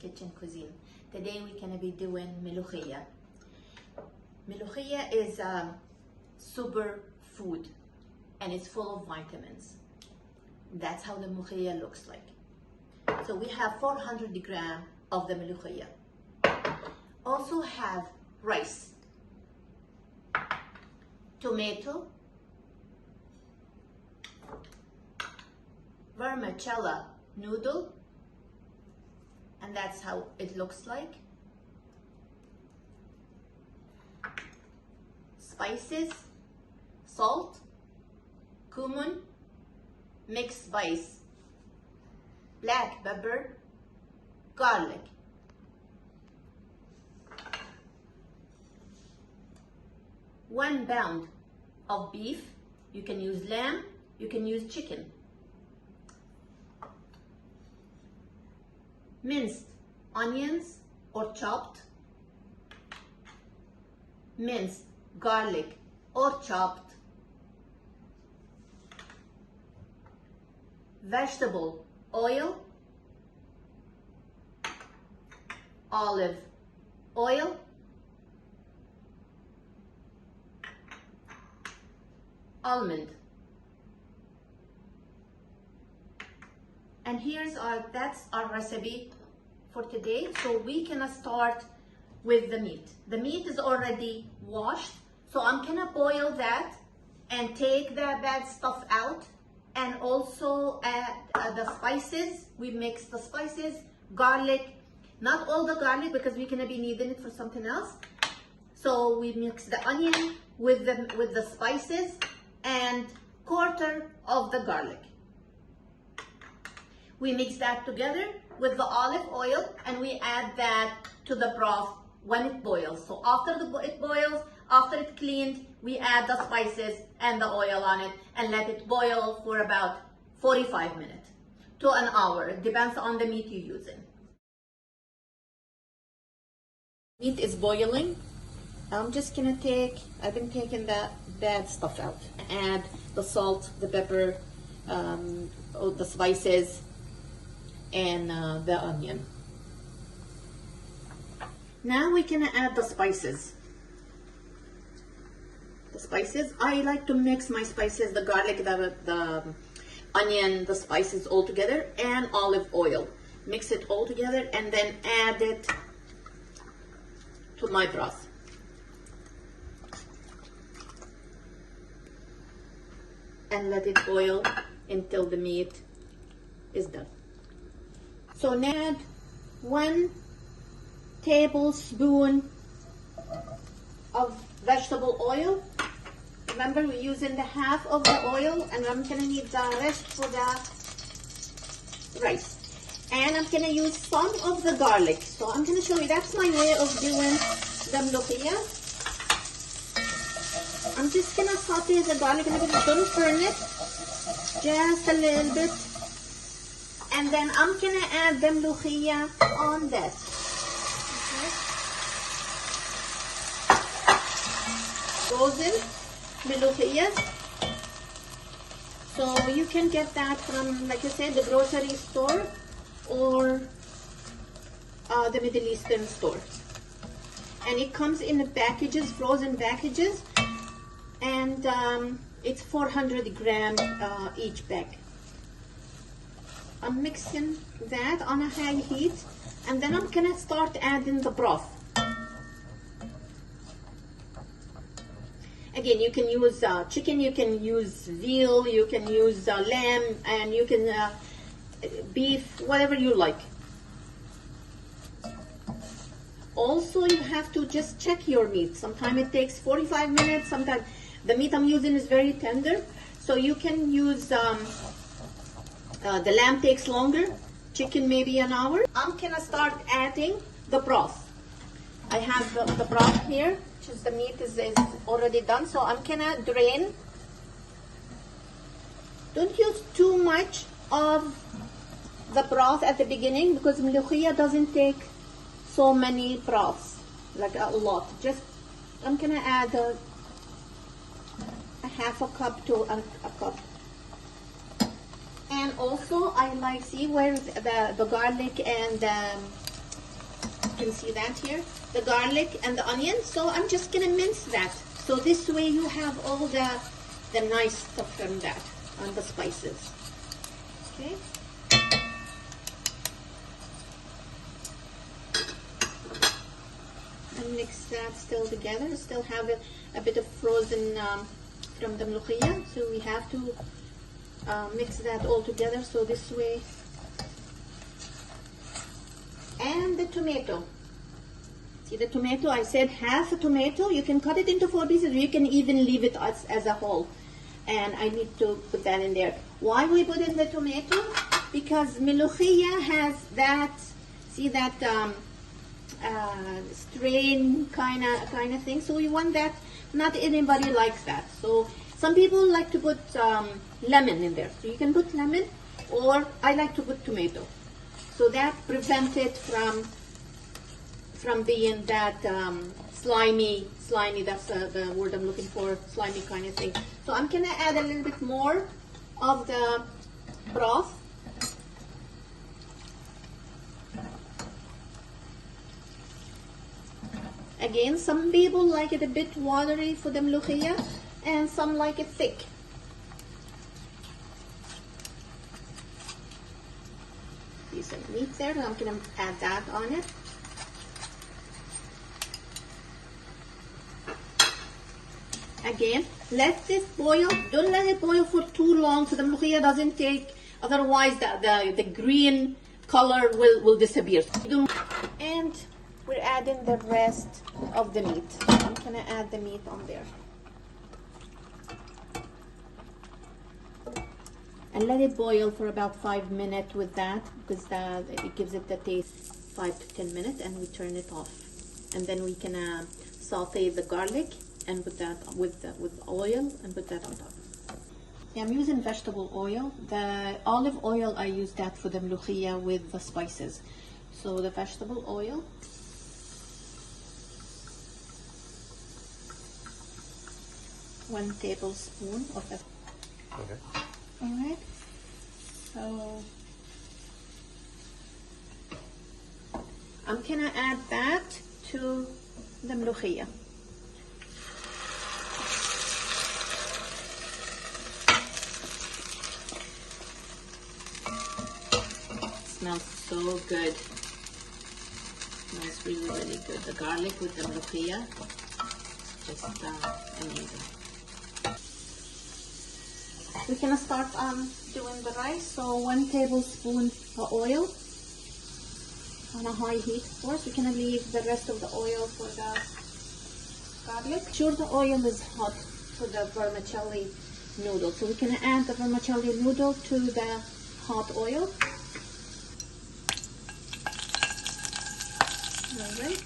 kitchen cuisine. Today we're gonna be doing mlokhia. Mlokhia is a super food and it's full of vitamins. That's how the mlokhia looks like. So we have 400 grams of the mlokhia. Also have rice, tomato, vermicelli noodle, and that's how it looks like. Spices, salt, cumin, mixed spice, black pepper, garlic. One pound of beef. You can use lamb, you can use chicken. Minced onions or chopped. Minced garlic or chopped. Vegetable oil, olive oil, almond. And that's our recipe for today. So we can start with the meat. The meat is already washed, so I'm gonna boil that and take the bad stuff out, and also add the spices. We mix the spices, garlic, not all the garlic because we're gonna be needing it for something else. So we mix the onion with the spices and quarter of the garlic. We mix that together with the olive oil and we add that to the broth when it boils. So after it boils, after it's cleaned, we add the spices and the oil on it and let it boil for about 45 minutes to an hour. It depends on the meat you're using. Meat is boiling. I'm just gonna I've been taking that bad stuff out. Add the salt, the pepper, the spices, and the onion. Now we're gonna add the spices. The spices, I like to mix my spices, the garlic, the onion, the spices all together, and olive oil. Mix it all together and then add it to my broth. And let it boil until the meat is done. So now add 1 tablespoon of vegetable oil. Remember, we're using the half of the oil, and I'm gonna need the rest for the rice. And I'm gonna use some of the garlic. So I'm gonna show you, that's my way of doing the mlokhia. I'm just gonna saute the garlic a little bit, don't burn it, just a little bit. And then I'm gonna add the mlokhia on that. Okay. Frozen mlokhia. So you can get that from, like I said, the grocery store or the Middle Eastern store. And it comes in the packages, frozen packages, and it's 400 grams each bag. I'm mixing that on a high heat, and then I'm gonna start adding the broth. Again, you can use chicken, you can use veal, you can use lamb, and you can beef, whatever you like. Also, you have to just check your meat. Sometimes it takes 45 minutes, sometimes the meat I'm using is very tender, so you can use the lamb takes longer, chicken maybe an hour. I'm gonna start adding the broth. I have the broth here, which is the meat is already done, so I'm gonna drain. Don't use too much of the broth at the beginning because mlokhia doesn't take so many broths, like a lot. Just, I'm gonna add a half a cup to a cup. And also I like, see where the garlic and can see that here, the garlic and the onion. So I'm just gonna mince that. So this way you have all the nice stuff from that, and the spices. Okay. And mix that still together. Still have a bit of frozen from the mlokhia, so we have to mix that all together. So this way. And the tomato. See the tomato? I said half a tomato. You can cut it into 4 pieces. You can even leave it as a whole. And I need to put that in there. Why we put in the tomato? Because mlokhia has that, see that strain kind of thing. So we want that. Not anybody likes that. So some people like to put lemon in there. So you can put lemon, or I like to put tomato. So that prevents it from being that slimy, that's the word I'm looking for, slimy kind of thing. So I'm gonna add a little bit more of the broth. Again, some people like it a bit watery for the mlokhia, and some like it thick. Piece of meat there, I'm gonna add that on it. Again, let this boil. Don't let it boil for too long, so the mlokhia doesn't take. Otherwise, the green color will disappear. And we're adding the rest of the meat. I'm gonna add the meat on there. And let it boil for about 5 minutes with that, because it gives it the taste. 5 to 10 minutes, and we turn it off. And then we can saute the garlic and put that with oil and put that on top. Yeah, I'm using vegetable oil. The olive oil, I use that for the mlokhia with the spices. So the vegetable oil. One tablespoon of it. Okay. Alright, so I'm gonna add that to the mlokhia. Smells so good. Smells really, really good. The garlic with the mlokhia, just amazing. We're gonna start doing the rice. So 1 tablespoon of oil on a high heat. Of course, we're gonna leave the rest of the oil for the garlic. Make sure the oil is hot for the vermicelli noodle. So we're gonna add the vermicelli noodle to the hot oil. All right.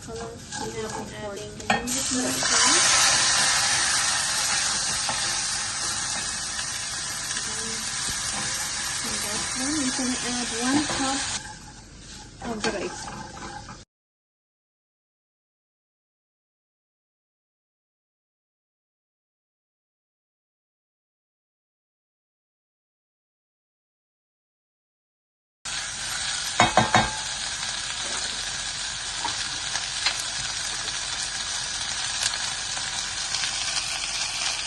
Color. We have adding that one. We're going to add 1 cup of the rice.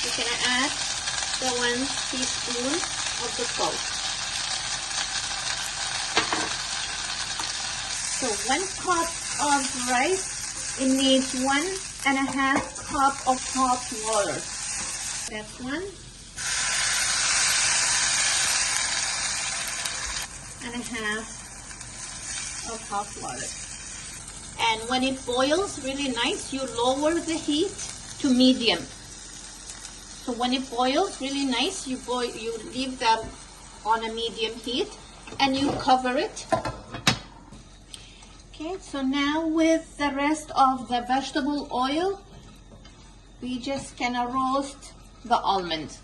We're going to add the 1 teaspoon of the salt. So 1 cup of rice, it needs 1.5 cup of hot water. That's 1.5 of hot water. And when it boils really nice, you lower the heat to medium. So when it boils really nice, you leave them on a medium heat and you cover it. Okay, so now with the rest of the vegetable oil, we just gonna roast the almond.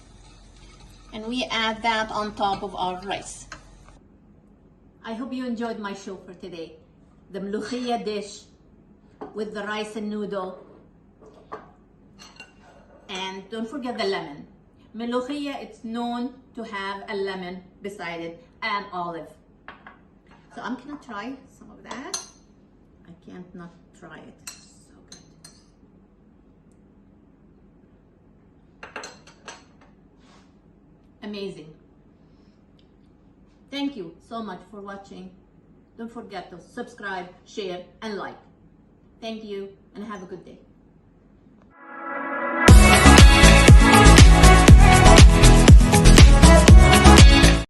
And we add that on top of our rice. I hope you enjoyed my show for today. The Mlokhia dish with the rice and noodle. And don't forget the lemon. Mlokhia, it's known to have a lemon beside it and olive. So I'm gonna try some of that. I can't not try it. So good. Amazing. Thank you so much for watching. Don't forget to subscribe, share, and like. Thank you, and have a good day.